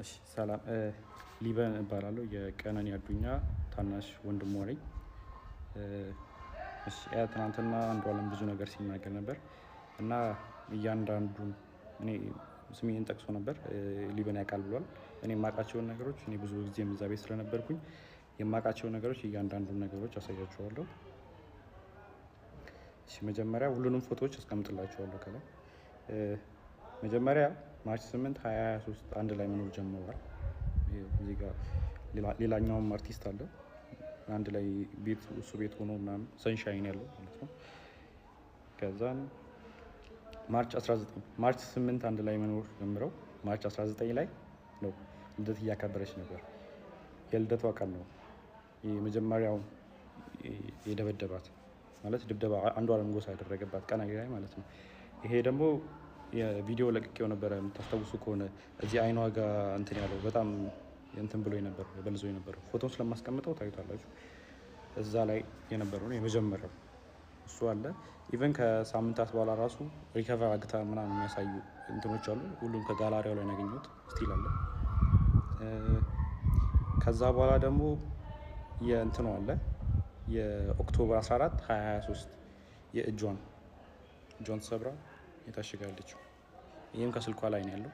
እሺ ሰላም ሊበን እባላለሁ የቀነኒ አዱኛ ታናሽ ወንድሟ ነኝ። እሺ ትናንትና አንዷለም ብዙ ነገር ሲናገር ነበር እና እያንዳንዱን እኔ ስሜን ጠቅሶ ነበር ሊበን ያውቃል ብሏል። እኔ የማውቃቸውን ነገሮች እኔ ብዙ ጊዜ እዛ ቤት ስለነበርኩኝ የማውቃቸውን ነገሮች እያንዳንዱን ነገሮች አሳያችኋለሁ። እሺ መጀመሪያ ሁሉንም ፎቶዎች አስቀምጥላችኋለሁ ከላይ መጀመሪያ ማርች 8 2023 አንድ ላይ መኖር ጀምረዋል። እዚህ ጋር ሌላኛውም አርቲስት አለ አንድ ላይ ቤት እሱ ቤት ሆኖ ምናምን ሰንሻይን ያለው ማለት ነው። ከዛን ማርች 8 አንድ ላይ መኖር ጀምረው ማርች 19 ላይ ነው ልደት እያከበረች ነበር። የልደቷ ቀን ነው የመጀመሪያው የደበደባት ማለት ድብደባ አንዷለም ጎሳ ያደረገባት ቀን ላይ ማለት ነው። ይሄ ደግሞ የቪዲዮ ለቅቄው ነበር የምታስታውሱ ከሆነ እዚህ አይኗ ጋር እንትን ያለው በጣም እንትን ብሎ ነበር በልዞ ነበር ፎቶን ስለማስቀምጠው ታዩታላችሁ። እዛ ላይ የነበረው ነው የመጀመሪያው እሱ አለ። ኢቨን ከሳምንታት በኋላ ራሱ ሪከቨር አግታ ምናምን የሚያሳዩ እንትኖች አሉ። ሁሉም ከጋላሪያው ላይ ያገኙት ስቲል አለ። ከዛ በኋላ ደግሞ የእንትኑ አለ የኦክቶበር 14 2023 የእጇን ተሰብራ የታሸጋለችው ይህም ከስልኳ ላይ ነው ያለው።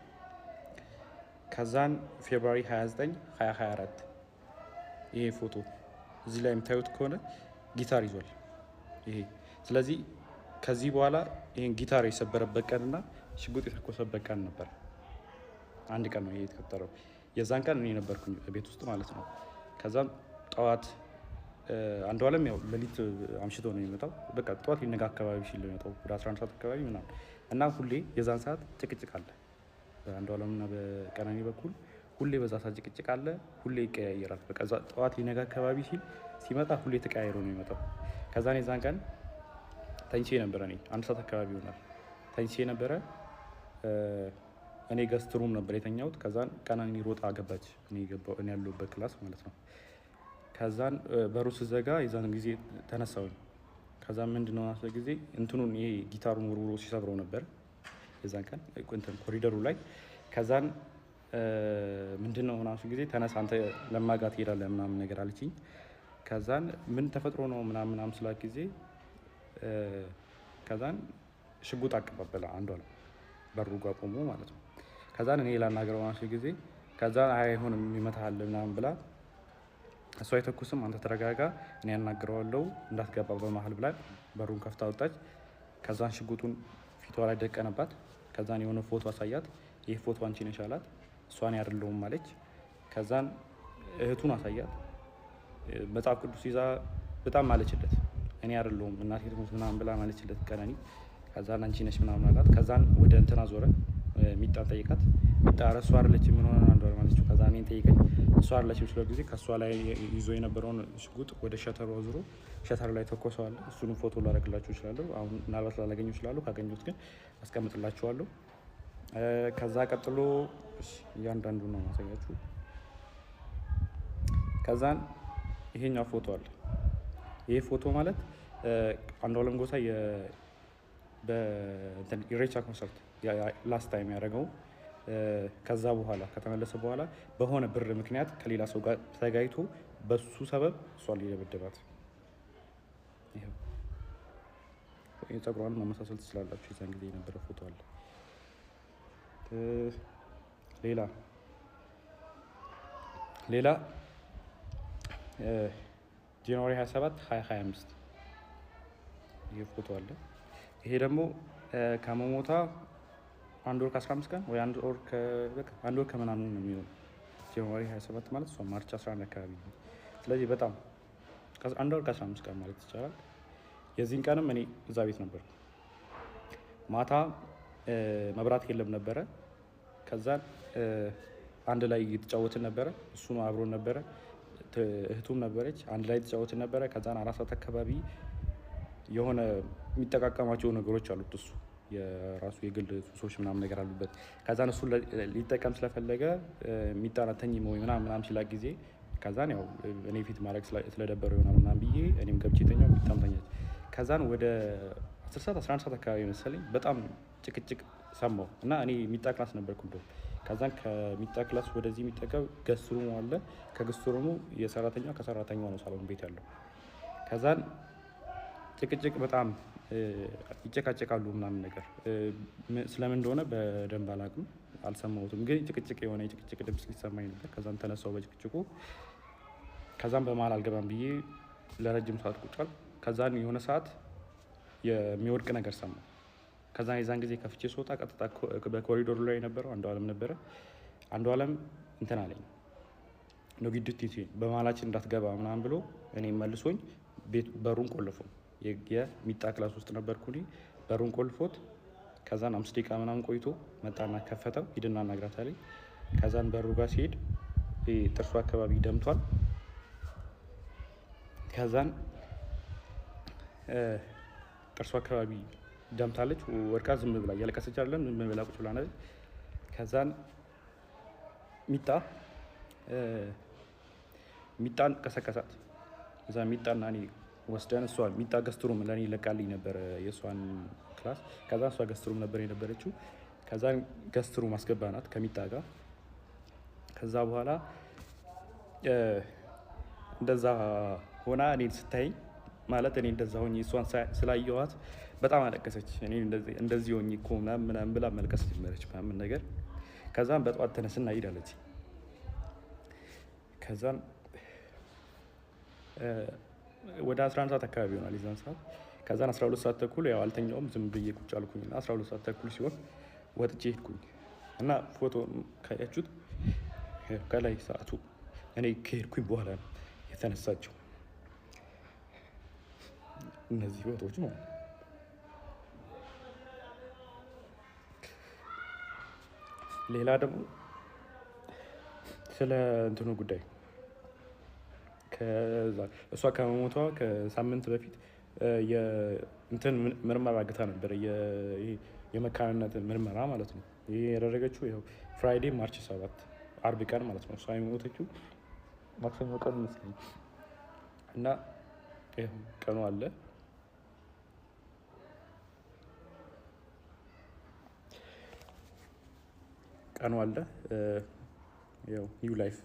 ከዛን ፌብሩዋሪ 29 2024 ይሄ ፎቶ እዚህ ላይ የምታዩት ከሆነ ጊታር ይዟል ይሄ። ስለዚህ ከዚህ በኋላ ይሄን ጊታር የሰበረበት ቀንና ሽጉጥ የተኮሰበት ቀን ነበር። አንድ ቀን ነው ይሄ የተከተለው። የዛን ቀን እኔ ነበርኩኝ ቤት ውስጥ ማለት ነው። ከዛም ጠዋት አንዷለም ያው ሌሊት አምሽቶ ነው የሚመጣው። በቃ ጠዋት ሊነጋ አካባቢ ሲል ነው የሚመጣው ወደ 11 ሰዓት አካባቢ ምናምን እና ሁሌ የዛን ሰዓት ጭቅጭቅ አለ በአንዷለምና በቀነኒ በኩል ሁሌ በዛ ሰዓት ጭቅጭቅ አለ። ሁሌ ይቀያየራል። በቃ ጠዋት ሊነጋ አካባቢ ሲመጣ ሁሌ ተቀያይሮ ነው የሚመጣው። ከዛን የዛን ቀን ተኝቼ ነበረ። እኔ 1 ሰዓት አካባቢ ይሆናል ተኝቼ ነበረ። እኔ ገስት ሩም ነበር የተኛሁት። ከዛን ቀነኒ ሮጣ ገባች እኔ ያለሁበት ክላስ ማለት ነው። ከዛን በሩ ስዘጋ የዛን ጊዜ ተነሳሁኝ። ከዛን ምንድነው አሰ ጊዜ እንትኑን ይሄ ጊታሩን ወርውሮ ሲሰብረው ነበር የዛን ቀን ኮሪደሩ ላይ። ከዛን ምንድነው ምናምን ጊዜ ተነሳ አንተ ለማጋ ትሄዳለህ ምናምን ነገር አለችኝ። ከዛን ምን ተፈጥሮ ነው ምናምን ስላት ጊዜ ከዛን ሽጉጥ አቀባበለ አንዷለም በሩ ጋር ቆሞ ማለት ነው። ከዛን እኔ ላናገረው ማለት ጊዜ ከዛን አይሆንም ይመታሃል ምናምን ብላ እሷ አይተኩስም አንተ ተረጋጋ እኔ ያናግረዋለሁ እንዳትገባ በመሃል ብላ በሩን ከፍታ ወጣች። ከዛን ሽጉጡን ፊቷ ላይ ደቀነባት። ከዛን የሆነ ፎቶ አሳያት። ይሄ ፎቶ አንቺ ነሽ አላት። እሷን አይደለሁም አለች። ከዛን እህቱን አሳያት። መጽሐፍ ቅዱስ ይዛ በጣም ማለችለት እኔ አይደለሁም እናቴ ትሙት ምናምን ብላ ማለችለት ቀነኒ። ከዛን አንቺ ነሽ ምናምን አላት። ከዛን ወደ እንትና ዞረ ሚጣ ጠይቃት። ሚጣ እሷ አይደለችም ምን ሆነ አንዷለም አለችው። ከዛን እኔን ጠይቀኝ እሷ አይደለችም ስለ ጊዜ ከሷ ላይ ይዞ የነበረውን ሽጉጥ ወደ ሸተሩ አዙሮ ሸተር ላይ ተኮሰዋል። እሱንም ፎቶ ላደርግላችሁ እችላለሁ። አሁን ምናልባት ላላገኘው እችላለሁ። ካገኘሁት ግን አስቀምጥላችኋለሁ። ከዛ ቀጥሎ እያንዳንዱ ነው ማሳያችሁ። ከዛን ይሄኛው ፎቶ አለ። ይሄ ፎቶ ማለት አንዷለም ጎሳ በኢሬቻ ኮንሰርት ላስት ታይም ያደረገው ከዛ በኋላ ከተመለሰ በኋላ በሆነ ብር ምክንያት ከሌላ ሰው ጋር ተጋይቶ በሱ ሰበብ እሷን ሊደበደባት ይሄው የፀጉሯን መመሳሰል ትችላላችሁ። የዛን ጊዜ የነበረ ፎቶ አለ። ሌላ ጃንዋሪ 27 2025 ይሄ ፎቶ አለ። ይሄ ደግሞ ከመሞታ 1 ወር ከ15 ቀን ወይ 1 ወር ከምናምን ነው የሚሆነው። ጃንዋሪ 27 ማለት እሷ ማርች 11 አካባቢ ነው። ስለዚህ በጣም 1 ወር ከ15 ቀን ማለት ይቻላል። የዚህን ቀንም እኔ እዛ ቤት ነበር። ማታ መብራት የለም ነበረ። ከዛን አንድ ላይ እየተጫወትን ነበረ። እሱ ነው አብሮን ነበረ። እህቱም ነበረች። አንድ ላይ እየተጫወትን ነበረ። ከዛን 4 ሰዓት አካባቢ የሆነ የሚጠቃቀማቸው ነገሮች አሉት እሱ የራሱ የግል ሱሶች ምናምን ነገር አሉበት። ከዛን እሱ ሊጠቀም ስለፈለገ የሚጣናተኝ ወይ ምናምን ሲላክ ጊዜ ከዛን ያው እኔ ፊት ማድረግ ስለደበረው ይሆናል ምናምን ብዬ እኔም ገብቼ ተኛው። የሚጣምተኛት ከዛን ወደ 10 ሰዓት 11 ሰዓት አካባቢ መሰለኝ በጣም ጭቅጭቅ ሰማሁ እና እኔ የሚጣ ክላስ ነበርኩ። እንደው ከዛን ከሚጣ ክላስ ወደዚህ የሚጠጋው ገስት ሩሙ አለ። ከገስት ሩሙ የሰራተኛው ከሰራተኛው ነው ሳሎን ቤት ያለው። ከዛን ጭቅጭቅ በጣም ይጨቃጨቃሉ ምናምን ነገር ስለምን እንደሆነ በደንብ አላውቅም፣ አልሰማሁትም። ግን ጭቅጭቅ የሆነ የጭቅጭቅ ድምፅ ሊሰማኝ ነበር። ከዛን ተነሳው በጭቅጭቁ። ከዛን በመሀል አልገባም ብዬ ለረጅም ሰዓት ቁጭ አልኩ። ከዛን የሆነ ሰዓት የሚወድቅ ነገር ሰማሁ። ከዛን የዛን ጊዜ ከፍቼ ስወጣ ቀጥታ በኮሪዶሩ ላይ የነበረው አንዷለም ነበረ። አንዷለም እንትን አለኝ ነው ግድት በመሀላችን እንዳትገባ ምናምን ብሎ እኔ መልሶኝ በሩን ቆልፎ የሚጣ ክላስ ውስጥ ነበርኩ። በሩን ቆልፎት ከዛን 5 ደቂቃ ምናምን ቆይቶ መጣና ከፈተው። ሂድና እናግራት አለኝ። ከዛን በሩ ጋር ሲሄድ ጥርሱ አካባቢ ደምቷል። ከዛን ጥርሱ አካባቢ ደምታለች። ወርቃ ዝም ብላ እያለቀሰች አይደለም፣ ዝም ብላ ቁጭ ብላ ነበር። ከዛን ሚጣን ቀሰቀሳት። እዛ ሚጣና እኔ ወስደን እሷ ሚጣ ገስትሩም ለእኔ ለቃልኝ ነበር የእሷን ክላስ። ከዛ እሷ ገስትሩም ነበር የነበረችው። ከዛን ገስትሩም አስገባናት ከሚጣ ጋር። ከዛ በኋላ እንደዛ ሆና እኔን ስታይኝ ማለት እኔ እንደዛ ሆኜ እሷን ስላየኋት በጣም አለቀሰች። እኔ እንደዚህ ሆኜ እኮ ምናምን ብላ መልቀስ ጀመረች ምናምን ነገር። ከዛም በጠዋት ተነስና ሂድ አለች። ከዛም ወደ 11 ሰዓት አካባቢ ይሆናል የዛን ሰዓት። ከዛን 12 ሰዓት ተኩል ያው አልተኛውም፣ ዝም ብዬ ቁጭ አልኩኝና 12 ሰዓት ተኩል ሲሆን ወጥቼ ሄድኩኝ እና ፎቶ ካያችሁት ከላይ ሰዓቱ እኔ ከሄድኩኝ በኋላ ነው የተነሳቸው እነዚህ ፎቶዎች ማለት ነው። ሌላ ደግሞ ስለ እንትኑ ጉዳይ እሷ ከመሞቷ ከሳምንት በፊት የእንትን ምርመራ አግታ ነበር፣ የመካንነት ምርመራ ማለት ነው። ይሄ ያደረገችው ይኸው ፍራይዴ ማርች 7 አርብ ቀን ማለት ነው። እሷ የሞተችው ማክሰኞ ቀን መስለኝ እና ይኸው ቀኑ አለ። ያው ኒው ላይፍ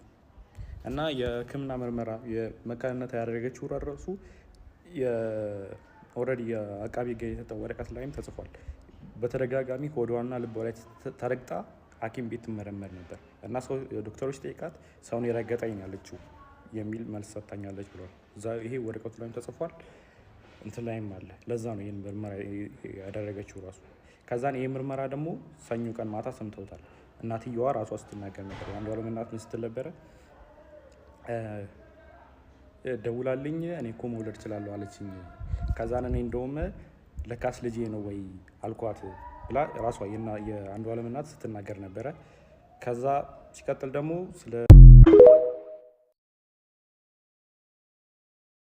እና የሕክምና ምርመራ የመካንነት ያደረገችው ራሱ ኦልሬዲ የአቃቢ ሕግ የሰጠው ወረቀት ላይም ተጽፏል። በተደጋጋሚ ሆዷና ልቧ ላይ ተረግጣ ሐኪም ቤት ትመረመር ነበር እና ዶክተሮች ጠይቃት ሰውን የረገጠኝ ያለችው የሚል መልስ ሰጥታኛለች ብሏል። ይሄ ወረቀቱ ላይም ተጽፏል፣ እንትን ላይም አለ። ለዛ ነው ይህን ምርመራ ያደረገችው ራሱ። ከዛን ይህ ምርመራ ደግሞ ሰኞ ቀን ማታ ሰምተውታል። እናትየዋ ራሷ ስትናገር ነበር። አንዷለም እናት ምን ስትል ነበረ? ደውላልኝ እኔ እኮ መውለድ እችላለሁ አለችኝ። ከዛን እኔ እንደውም ለካስ ልጄ ነው ወይ አልኳት ብላ ራሷ የአንዷለም እናት ስትናገር ነበረ። ከዛ ሲቀጥል ደግሞ ስለ